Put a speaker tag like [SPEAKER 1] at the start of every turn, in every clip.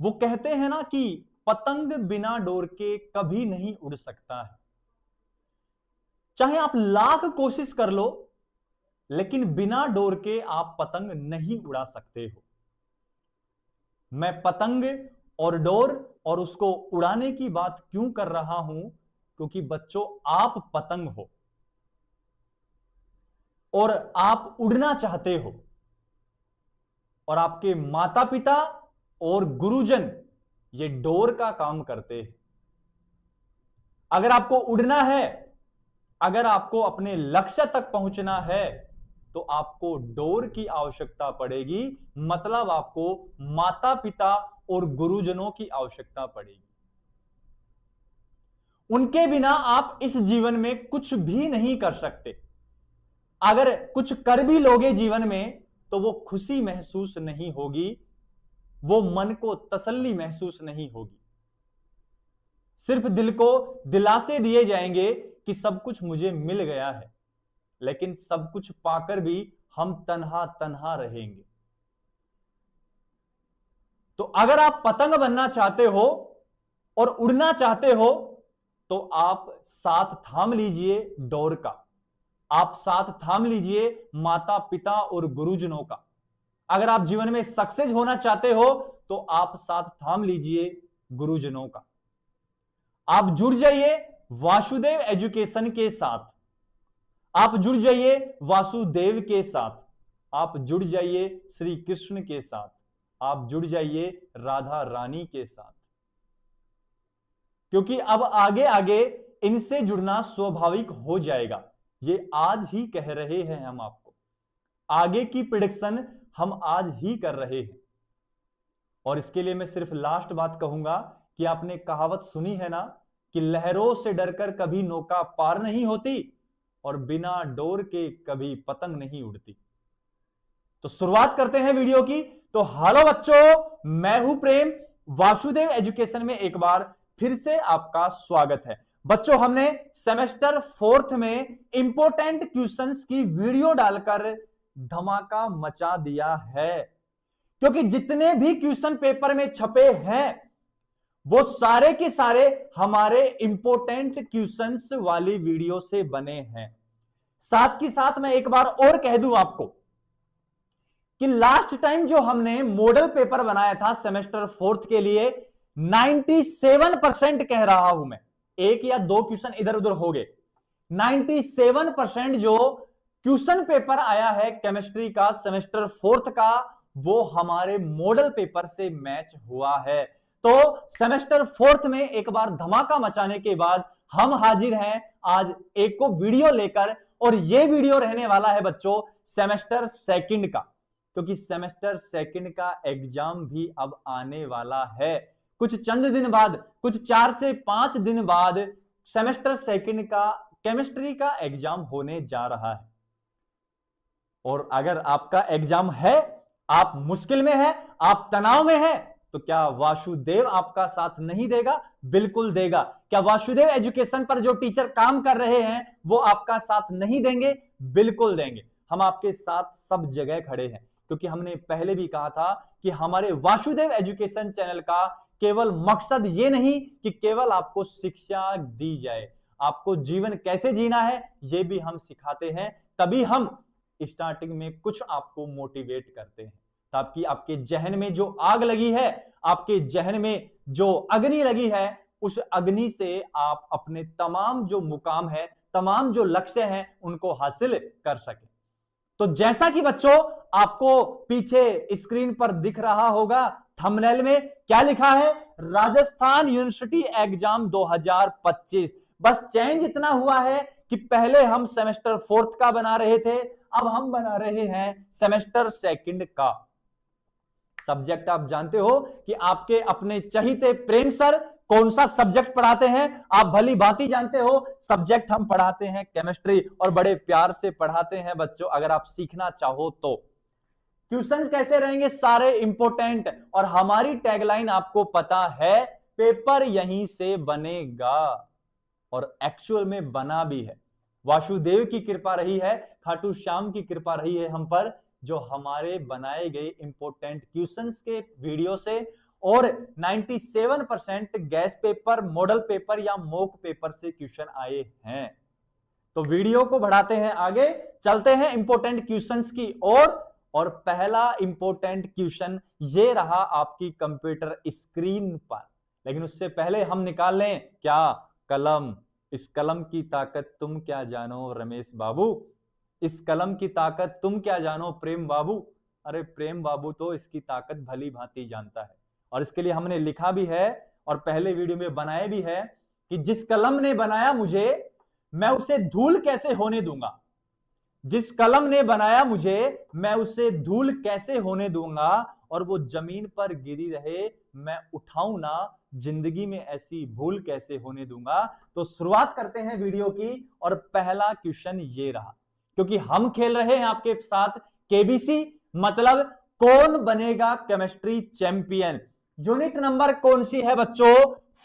[SPEAKER 1] वो कहते हैं ना कि पतंग बिना डोर के कभी नहीं उड़ सकता है। चाहे आप लाख कोशिश कर लो, लेकिन बिना डोर के आप पतंग नहीं उड़ा सकते हो। मैं पतंग और डोर और उसको उड़ाने की बात क्यों कर रहा हूं? क्योंकि बच्चों, आप पतंग हो और आप उड़ना चाहते हो, और आपके माता पिता और गुरुजन ये डोर का काम करते हैं। अगर आपको उड़ना है, अगर आपको अपने लक्ष्य तक पहुंचना है, तो आपको डोर की आवश्यकता पड़ेगी। मतलब आपको माता पिता और गुरुजनों की आवश्यकता पड़ेगी। उनके बिना आप इस जीवन में कुछ भी नहीं कर सकते। अगर कुछ कर भी लोगे जीवन में, तो वो खुशी महसूस नहीं होगी, वो मन को तसल्ली महसूस नहीं होगी। सिर्फ दिल को दिलासे दिए जाएंगे कि सब कुछ मुझे मिल गया है, लेकिन सब कुछ पाकर भी हम तन्हा तन्हा रहेंगे। तो अगर आप पतंग बनना चाहते हो और उड़ना चाहते हो, तो आप साथ थाम लीजिए डोर का, आप साथ थाम लीजिए माता पिता और गुरुजनों का। अगर आप जीवन में सक्सेस होना चाहते हो, तो आप साथ थाम लीजिए गुरुजनों का। आप जुड़ जाइए वासुदेव एजुकेशन के साथ, आप जुड़ जाइए वासुदेव के साथ, आप जुड़ जाइए श्री कृष्ण के साथ, आप जुड़ जाइए राधा रानी के साथ। क्योंकि अब आगे आगे इनसे जुड़ना स्वाभाविक हो जाएगा। ये आज ही कह रहे हैं हम आपको, आगे की प्रेडिक्शन हम आज ही कर रहे हैं। और इसके लिए मैं सिर्फ लास्ट बात कहूंगा कि आपने कहावत सुनी है ना कि लहरों से डरकर कभी नौका पार नहीं होती और बिना डोर के कभी पतंग नहीं उड़ती। तो शुरुआत करते हैं वीडियो की। तो हेलो बच्चों, मैं हूं प्रेम, वासुदेव एजुकेशन में एक बार फिर से आपका स्वागत है। बच्चों, हमने सेमेस्टर 4th में इंपॉर्टेंट क्वेश्चंस की वीडियो डालकर धमाका मचा दिया है, क्योंकि जितने भी क्वेश्चन पेपर में छपे हैं वो सारे के सारे हमारे इंपॉर्टेंट क्वेश्चंस वाली वीडियो से बने हैं। साथ ही साथ मैं एक बार और कह दूं आपको कि लास्ट टाइम जो हमने मॉडल पेपर बनाया था सेमेस्टर 4th के लिए, 97% कह रहा हूं मैं, एक या दो क्वेश्चन इधर उधर हो गए, 97% जो क्वेश्चन पेपर आया है केमिस्ट्री का सेमेस्टर 4th का, वो हमारे मॉडल पेपर से मैच हुआ है। तो सेमेस्टर 4th में एक बार धमाका मचाने के बाद हम हाजिर हैं आज एक को वीडियो लेकर, और ये वीडियो रहने वाला है बच्चों सेमेस्टर 2nd का, क्योंकि सेमेस्टर 2nd का एग्जाम भी अब आने वाला है। कुछ चंद दिन बाद, कुछ 4 से 5 दिन बाद सेमेस्टर 2nd का केमिस्ट्री का एग्जाम होने जा रहा है। और अगर आपका एग्जाम है, आप मुश्किल में है, आप तनाव में है, तो क्या वासुदेव आपका साथ नहीं देगा? बिल्कुल देगा। क्या वासुदेव एजुकेशन पर जो टीचर काम कर रहे हैं वो आपका साथ नहीं देंगे? बिल्कुल देंगे। हम आपके साथ सब जगह खड़े हैं, क्योंकि हमने पहले भी कहा था कि हमारे वासुदेव एजुकेशन चैनल का केवल मकसद ये नहीं कि केवल आपको शिक्षा दी जाए, आपको जीवन कैसे जीना है ये भी हम सिखाते हैं। तभी हम स्टार्टिंग में कुछ आपको मोटिवेट करते हैं, ताकि आपके जहन में जो आग लगी है, आपके जहन में जो अग्नि लगी है, उस अग्नि से आप अपने तमाम जो मुकाम है, तमाम जो लक्ष्य हैं, उनको हासिल कर सके। तो जैसा कि बच्चों आपको पीछे स्क्रीन पर दिख रहा होगा, थंबनेल में क्या लिखा है? Rajasthan university exam 2025। बस चेंज इतना हुआ है कि पहले हम सेमेस्टर 4th का बना रहे थे, अब हम बना रहे हैं सेमेस्टर 2nd का। सब्जेक्ट आप जानते हो कि आपके अपने चहीते प्रेम सर कौन सा सब्जेक्ट पढ़ाते हैं, आप भली भांति जानते हो। सब्जेक्ट हम पढ़ाते हैं केमिस्ट्री, और बड़े प्यार से पढ़ाते हैं बच्चों, अगर आप सीखना चाहो तो। क्वेश्चंस कैसे रहेंगे? सारे इंपॉर्टेंट, और हमारी टैगलाइन आपको पता है, पेपर यहीं से बनेगा, और एक्चुअल में बना भी है। वासुदेव की कृपा रही है, खाटू श्याम की कृपा रही है हम पर, जो हमारे बनाए गए इंपॉर्टेंट क्वेश्चंस के वीडियो से और 97% गैस पेपर, मॉडल पेपर या मॉक पेपर से क्वेश्चन आए हैं। तो वीडियो को बढ़ाते हैं आगे, चलते हैं इंपॉर्टेंट क्वेश्चंस की और पहला इंपॉर्टेंट क्वेश्चन ये रहा आपकी कंप्यूटर स्क्रीन पर। लेकिन उससे पहले हम निकाल लें क्या, कलम। इस कलम की ताकत तुम क्या जानो रमेश बाबू, इस कलम की ताकत तुम क्या जानो प्रेम बाबू। अरे प्रेम बाबू तो इसकी ताकत भली भांति जानता है, और इसके लिए हमने लिखा भी है और पहले वीडियो में बनाया भी है कि जिस कलम ने बनाया मुझे, मैं उसे धूल कैसे होने दूंगा। जिस कलम ने बनाया मुझे, मैं उसे धूल कैसे होने दूंगा, और वो जमीन पर गिरी रहे मैं उठाऊं ना, जिंदगी में ऐसी भूल कैसे होने दूंगा। तो शुरुआत करते हैं वीडियो की, और पहला क्वेश्चन ये रहा, क्योंकि हम खेल रहे हैं आपके साथ केबीसी, मतलब कौन बनेगा केमिस्ट्री चैंपियन। यूनिट नंबर कौन सी है बच्चों,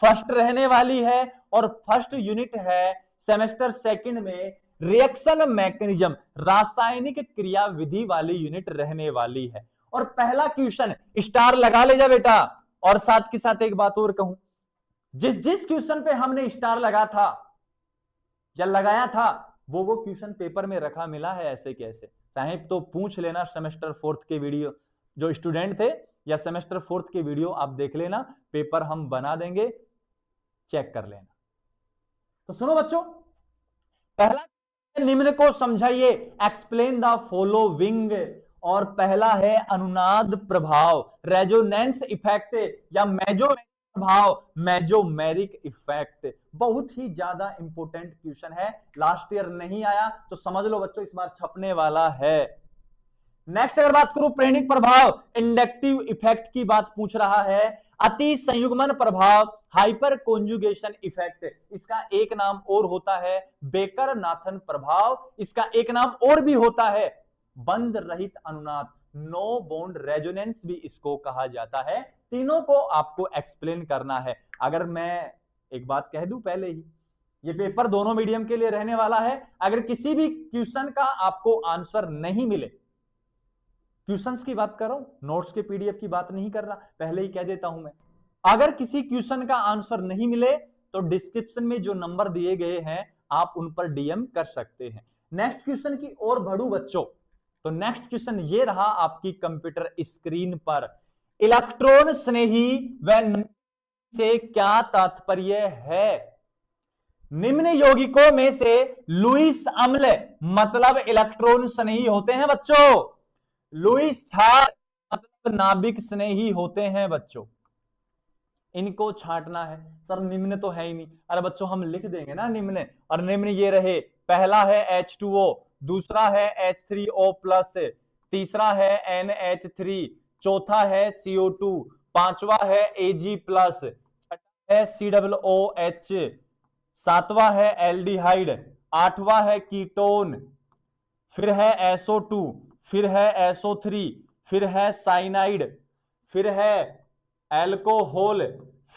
[SPEAKER 1] फर्स्ट रहने वाली है, और फर्स्ट यूनिट है सेमेस्टर सेकंड में रिएक्शन मैकेनिज्म, रासायनिक क्रिया विधि वाली यूनिट रहने वाली है। और पहला क्वेश्चन स्टार लगा ले जा बेटा। और साथ के साथ एक बात और कहूं, जिस जिस क्वेश्चन पे हमने स्टार लगा था या लगाया था, वो क्वेश्चन पेपर में रखा मिला है ऐसे कैसे। चाहे तो पूछ लेना सेमेस्टर फोर्थ के वीडियो, जो स्टूडेंट थे, या सेमेस्टर फोर्थ के वीडियो आप देख लेना, पेपर हम बना देंगे, चेक कर लेना। तो सुनो बच्चों, पहला निम्न को समझाइए, एक्सप्लेन द फॉलोइंग। और पहला है अनुनाद प्रभाव, रेजोनेंस इफेक्ट या प्रभाव, मेजोमेरिक इफेक्ट। बहुत ही ज्यादा इंपॉर्टेंट क्वेश्चन है, लास्ट ईयर नहीं आया तो समझ लो बच्चों इस बार छपने वाला है। नेक्स्ट अगर बात करूं प्रेरणिक प्रभाव, इंडक्टिव इफेक्ट की बात पूछ रहा है। अति संयुग्मन प्रभाव, हाइपर कॉन्जुगेशन इफेक्ट, इसका एक नाम और होता है बेकर नाथन प्रभाव, इसका एक नाम और भी होता है बंध रहित अनुनाद, नो बॉन्ड रेजोनेंस भी इसको कहा जाता है। तीनों को आपको एक्सप्लेन करना है। अगर मैं एक बात कह दूं पहले ही, ये पेपर दोनों मीडियम के लिए रहने वाला है। अगर किसी भी क्वेश्चन का आपको आंसर नहीं मिले, क्वेश्चंस की बात कर रहा हूं, नोट्स के पीडीएफ की बात नहीं कर रहा, पहले ही कह देता हूं मैं, अगर किसी क्वेश्चन का आंसर नहीं मिले तो डिस्क्रिप्शन में जो नंबर दिए गए हैं आप उन पर डीएम कर सकते हैं। नेक्स्ट क्वेश्चन की ओर बढ़ू बच्चों, तो नेक्स्ट क्वेश्चन ये रहा आपकी कंप्यूटर स्क्रीन पर, इलेक्ट्रॉन स्नेही व से क्या तात्पर्य है। निम्न यौगिकों में से लुईस अम्ल मतलब इलेक्ट्रॉन स्नेही होते हैं बच्चों, लुईस क्षार मतलब नाभिक स्नेही होते हैं बच्चों। इनको छांटना है सर, निम्न तो है ही नहीं। अरे बच्चों हम लिख देंगे ना निम्न, और निम्न ये रहे, पहला है H2O, दूसरा है H3O+, तीसरा है NH3, चौथा है CO2, पांचवा है Ag+, छठा है COOH, सातवां है एल्डिहाइड, आठवां है कीटोन, फिर है SO2, फिर है SO3, फिर है साइनाइड, फिर है एल्कोहल,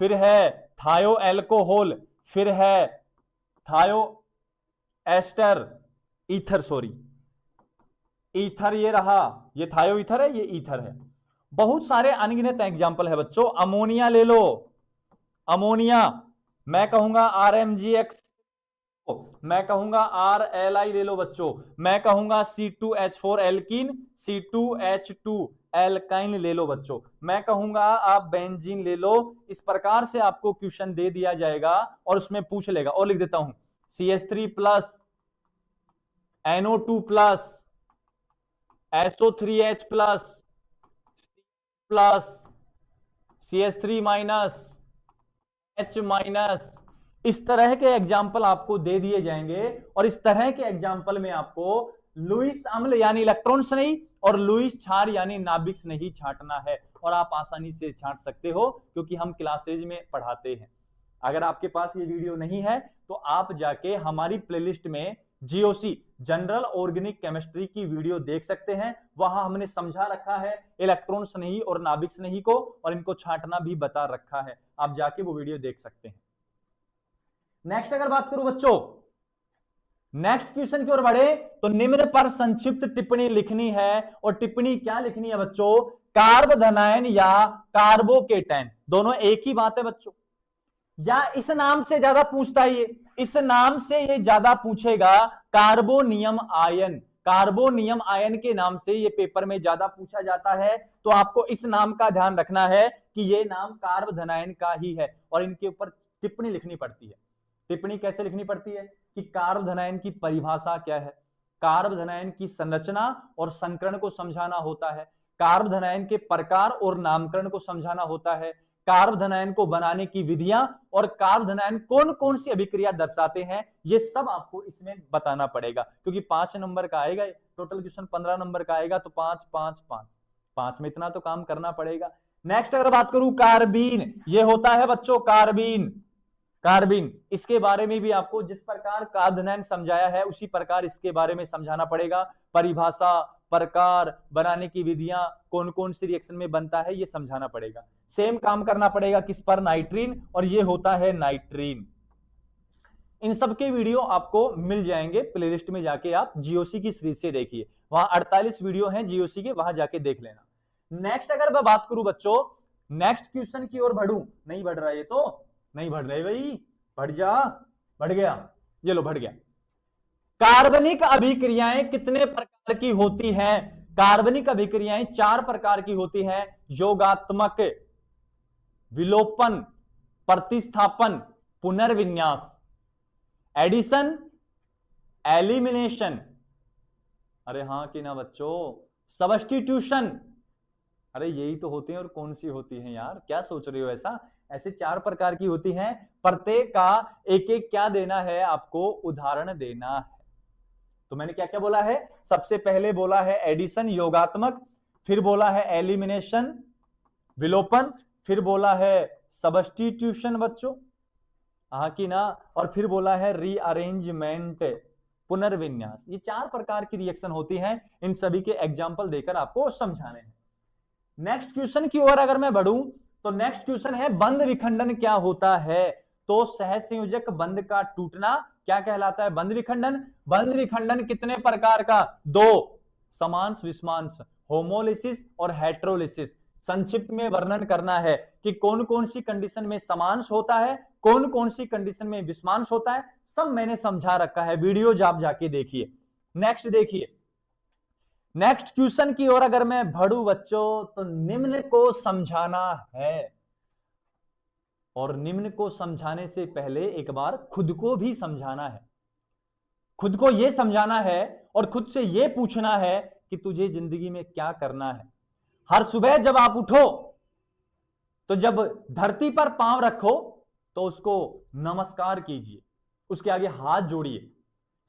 [SPEAKER 1] फिर है थायो एल्कोहल, फिर है थायो एस्टर ईथर, सॉरी ईथर ये रहा, ये थायो ईथर है, ये ईथर है। बहुत सारे अनगिनत एग्जाम्पल है बच्चों। अमोनिया ले लो, अमोनिया मैं कहूंगा RMgX, मैं कहूंगा RLI ले लो बच्चों, मैं कहूंगा C2H4 एल्कीन, C2H2 एल्काइन ले लो बच्चों, मैं कहूंगा आप बेंजीन ले लो। इस प्रकार से आपको क्वेश्चन दे दिया जाएगा और उसमें पूछ लेगा। और लिख देता हूं CH3+, NO2+, SO3H+, CH3-, H-, इस तरह के एग्जाम्पल आपको दे दिए जाएंगे। और इस तरह के एग्जाम्पल में आपको लुईस अम्ल यानी इलेक्ट्रॉन स्नेही और लुईस क्षार यानी नाभिक स्नेही छांटना है, और आप आसानी से छांट सकते हो क्योंकि हम क्लासेज में पढ़ाते हैं। अगर आपके पास ये वीडियो नहीं है तो आप जाके हमारी प्लेलिस्ट में GOC जनरल ऑर्गेनिक केमिस्ट्री की वीडियो देख सकते हैं। वहां हमने समझा रखा है इलेक्ट्रॉन स्नेही और नाभिक स्नेही को, और इनको छांटना भी बता रखा है, आप जाके वो वीडियो देख सकते हैं। नेक्स्ट अगर बात करूं बच्चों, नेक्स्ट क्वेश्चन की ओर बढ़े तो निम्न पर संक्षिप्त टिप्पणी लिखनी है। और टिप्पणी क्या लिखनी है बच्चों, कार्ब धनायन या कार्बोकेटायन, दोनों एक ही बात है बच्चों। या इस नाम से ज्यादा पूछता है, ये इस नाम से ये ज्यादा पूछेगा, कार्बोनियम आयन। कार्बोनियम आयन के नाम से ये पेपर में ज्यादा पूछा जाता है, तो आपको इस नाम का ध्यान रखना है कि ये नाम कार्ब धनायन का ही है, और इनके ऊपर टिप्पणी लिखनी पड़ती है। टिप्पणी कैसे लिखनी पड़ती है कि कार्ब धनायन की परिभाषा क्या है, कार्ब धनायन की संरचना और संकरण को समझाना होता है, कार्ब धनायन के प्रकार और नामकरण को समझाना होता है, कार्ब धनायन को बनाने की विधियां और कार्ब धनायन कौन कौन सी अभिक्रिया दर्शाते हैं, ये सब आपको इसमें बताना पड़ेगा, क्योंकि 5 नंबर का आएगा, टोटल क्वेश्चन 15 नंबर का आएगा, तो 5 5 5 5 में इतना तो काम करना पड़ेगा। नेक्स्ट अगर बात करूं कार्बीन, ये होता है बच्चों कार्बीन। कार्बीन, इसके बारे में भी आपको जिस प्रकार कार्ब धनायन समझाया है उसी प्रकार इसके बारे में समझाना पड़ेगा। परिभाषा, प्रकार, बनाने की विधियां, कौन कौन सी रिएक्शन में बनता है, ये समझाना पड़ेगा। सेम काम करना पड़ेगा किस पर, नाइट्रीन, और ये होता है नाइट्रीन। इन सब के वीडियो आपको मिल जाएंगे प्लेलिस्ट में, जाके आप जीओसी की सीरीज से देखिए, वहां 48 वीडियो हैं जीओसी के, वहां जाके देख लेना। नेक्स्ट अगर मैं बात करूं बच्चों, नेक्स्ट क्वेश्चन की ओर बढ़ूं, नहीं बढ़ रहा है, ये तो नहीं बढ़ रहे भाई, बढ़ जा, बढ़ गया, ये लो बढ़ गया। कार्बनिक अभिक्रियाएं कितने प्रकार की होती हैं? कार्बनिक अभिक्रियाएं 4 प्रकार की होती हैं, योगात्मक, विलोपन, प्रतिस्थापन, पुनर्विन्यास, एडिशन, एलिमिनेशन, अरे हां कि ना बच्चों, सब्स्टिट्यूशन, अरे यही तो होती हैं, और कौन सी होती हैं यार, क्या सोच रहे हो ऐसा? ऐसे 4 प्रकार की होती हैं, प्रत्येक का एक एक क्या देना है आपको, उदाहरण देना है। तो मैंने क्या क्या बोला है, सबसे पहले बोला है एडिशन योगात्मक, फिर बोला है एलिमिनेशन विलोपन, फिर बोला है सब्स्टिट्यूशन बच्चों, हाँ कि ना, और फिर बोला है रीअरेंजमेंट पुनर्विन्यास। ये 4 प्रकार की रिएक्शन होती हैं, इन सभी के एग्जाम्पल देकर आपको समझाने हैं। नेक्स्ट क्वेश्चन की ओर अगर मैं बढ़ूं तो नेक्स्ट क्वेश्चन है बंध विखंडन क्या होता है? तो सहसंयोजक बंध का टूटना क्या कहलाता है? बंध विखंडन। बंध विखंडन कितने प्रकार का? 2, समांश विषमांश, होमोलिसिस और हेट्रोलिसिस। संक्षिप्त में वर्णन करना है कि कौन कौन सी कंडीशन में समांश होता है, कौन कौन सी कंडीशन में विषमांश होता है, सब मैंने समझा रखा है, वीडियो आप जाके देखिए। नेक्स्ट देखिए, नेक्स्ट क्वेश्चन की ओर अगर मैं बढ़ूं बच्चों, तो निम्न को समझाना है, और निम्न को समझाने से पहले एक बार खुद को भी समझाना है। खुद को यह समझाना है और खुद से यह पूछना है कि तुझे जिंदगी में क्या करना है। हर सुबह जब आप उठो, तो जब धरती पर पांव रखो तो उसको नमस्कार कीजिए, उसके आगे हाथ जोड़िए।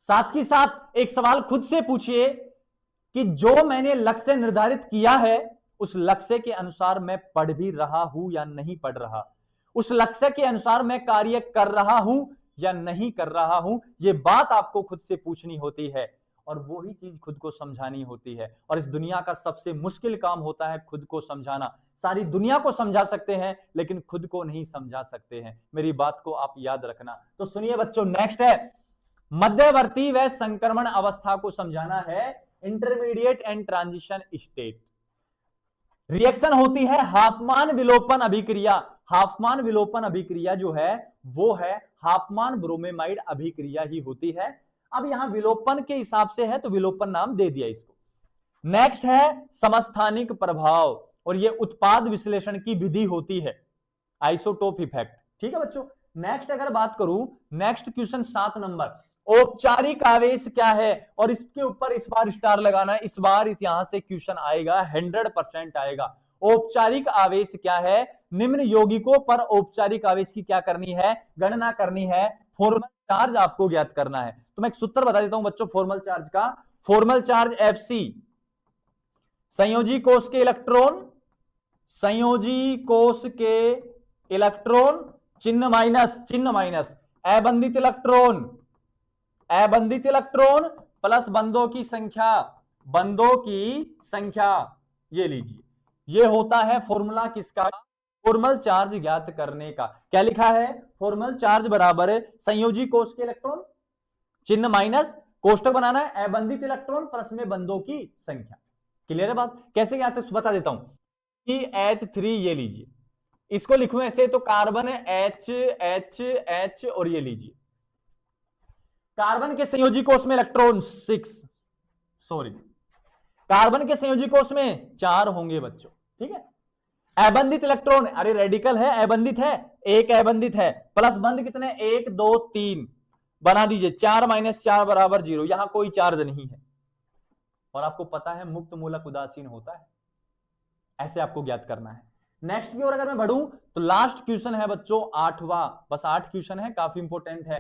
[SPEAKER 1] साथ ही साथ एक सवाल खुद से पूछिए कि जो मैंने लक्ष्य निर्धारित किया है, उस लक्ष्य के अनुसार मैं पढ़ भी रहा हूं या नहीं पढ़ रहा, उस लक्ष्य के अनुसार मैं कार्य कर रहा हूं या नहीं कर रहा हूं। यह बात आपको खुद से पूछनी होती है, और वो ही चीज खुद को समझानी होती है। और इस दुनिया का सबसे मुश्किल काम होता है खुद को समझाना। सारी दुनिया को समझा सकते हैं, लेकिन खुद को नहीं समझा सकते हैं। मेरी बात को आप याद रखना। तो सुनिए बच्चों, नेक्स्ट है मध्यवर्ती व संक्रमण अवस्था को समझाना है, intermediate and transition state. Reaction होती है हाफमान विलोपन अभिक्रिया। हाफमान विलोपन अभिक्रिया जो है वो है हाफमान ब्रोमेमाइड अभिक्रिया ही होती है। अब यहां विलोपन के हिसाब से है तो विलोपन नाम दे दिया इसको। नेक्स्ट है समस्थानिक प्रभाव, और ये उत्पाद विश्लेषण की विधि होती है, आइसोटोप इफेक्ट। ठीक है बच्चों। नेक्स्ट अगर बात करूं, नेक्स्ट क्वेश्चन 7 नंबर, औपचारिक आवेश क्या है? और इसके ऊपर इस बार स्टार लगाना है, इस बार इस यहां से क्वेश्चन आएगा, 100% आएगा। औपचारिक आवेश क्या है? निम्न यौगिकों पर औपचारिक आवेश की क्या करनी है? गणना करनी है। फॉर्मल चार्ज आपको ज्ञात करना है। तो मैं एक सूत्र बता देता हूं बच्चों फॉर्मल चार्ज का। फॉर्मल चार्ज Fc, संयोजी कोष के इलेक्ट्रॉन, संयोजी कोष के इलेक्ट्रॉन, चिन्ह माइनस, अबंधित इलेक्ट्रॉन, अबंधित इलेक्ट्रॉन प्लस बंधों की संख्या, ये लीजिए, ये होता है फॉर्मूला किसका? फॉर्मल चार्ज ज्ञात करने का। क्या लिखा है? फॉर्मल चार्ज बराबर संयोजी कोष के इलेक्ट्रॉन, चिन्ह माइनस, कोष्टक बनाना है, अबंधित इलेक्ट्रॉन प्लस में बंधों की संख्या। क्लियर है बात? कैसे ज्ञात है बता देता हूं। H3 ये लीजिए, इसको लिखूं ऐसे तो कार्बन H H H और ये लीजिए, कार्बन के संयोजी कोष में इलेक्ट्रॉन 6, सॉरी कार्बन के संयोजी कोष में 4 होंगे बच्चों, ठीक है। अबंधित इलेक्ट्रॉन, अरे रेडिकल है, अबंधित है, एक अबंधित है, प्लस बंध कितने 1 2 3 बना दीजिए, 4 - 4 बराबर 0, यहां कोई चार्ज नहीं है। और आपको पता है मुक्त मूलक उदासीन होता है, ऐसे आपको ज्ञात करना है। नेक्स्ट की ओर अगर मैं बढ़ूं तो लास्ट क्वेश्चन है बच्चों 8वां, बस 8 क्वेश्चन है, काफी इंपॉर्टेंट है।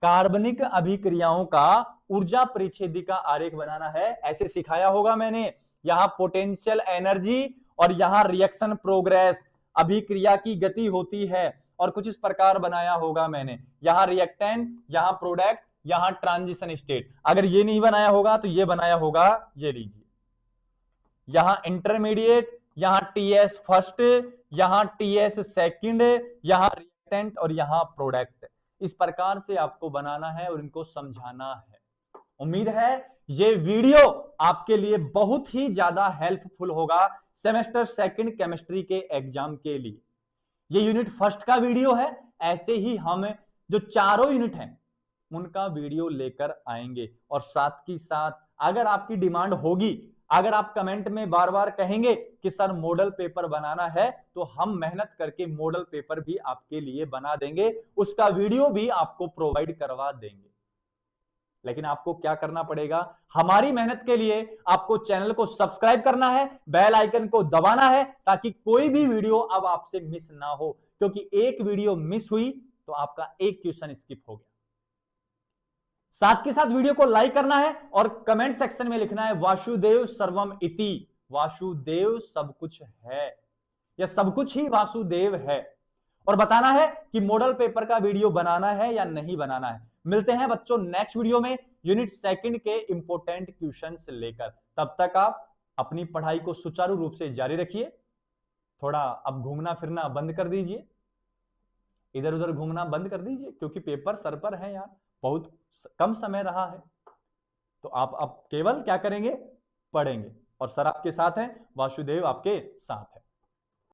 [SPEAKER 1] कार्बनिक अभिक्रियाओं का ऊर्जा परिच्छेदी का आरेख बनाना है, ऐसे सिखाया होगा मैंने। यहां पोटेंशियल एनर्जी और यहां रिएक्शन प्रोग्रेस, अभिक्रिया की गति होती है, और कुछ इस प्रकार बनाया होगा मैंने। यहां रिएक्टेंट, यहां प्रोडक्ट, यहां ट्रांजिशन स्टेट। अगर ये नहीं बनाया होगा तो ये बनाया होगा, ये लीजिए, यहां इंटरमीडिएट, यहां टीएस फर्स्ट, यहां टीएस सेकंड, यहां रिएक्टेंट और यहां प्रोडक्ट। इस प्रकार से आपको बनाना है और इनको समझाना है। उम्मीद है ये वीडियो आपके लिए बहुत ही ज्यादा हेल्पफुल होगा सेमेस्टर सेकंड केमिस्ट्री के एग्जाम के लिए। ये यूनिट फर्स्ट का वीडियो है, ऐसे ही हम जो चारों यूनिट हैं उनका वीडियो लेकर आएंगे। और साथ ही साथ अगर आपकी डिमांड होगी, अगर आप कमेंट में बार बार कहेंगे कि सर मॉडल पेपर बनाना है, तो हम मेहनत करके मॉडल पेपर भी आपके लिए बना देंगे, उसका वीडियो भी आपको प्रोवाइड करवा देंगे। लेकिन आपको क्या करना पड़ेगा, हमारी मेहनत के लिए आपको चैनल को सब्सक्राइब करना है, बेल आइकन को दबाना है, ताकि कोई भी वीडियो अब आपसे मिस ना हो, क्योंकि एक वीडियो मिस हुई तो आपका एक क्वेश्चन स्किप हो गया। साथ के साथ वीडियो को लाइक करना है और कमेंट सेक्शन में लिखना है वासुदेव सर्वम इति, वासुदेव सब कुछ है, या सब कुछ ही वासुदेव है, और बताना है कि मॉडल पेपर का वीडियो बनाना है या नहीं बनाना है। मिलते हैं बच्चों नेक्स्ट वीडियो में यूनिट सेकंड के इंपॉर्टेंट क्वेश्चंस लेकर। तब तक आप अपनी पढ़ाई को सुचारू रूप से जारी रखिए, थोड़ा अब घूमना फिरना बंद कर दीजिए, इधर उधर घूमना बंद कर दीजिए, क्योंकि पेपर सर पर है यार, बहुत कम समय रहा है। तो आप अब केवल क्या करेंगे, पढ़ेंगे, और सर आपके साथ हैं, वासुदेव आपके साथ है।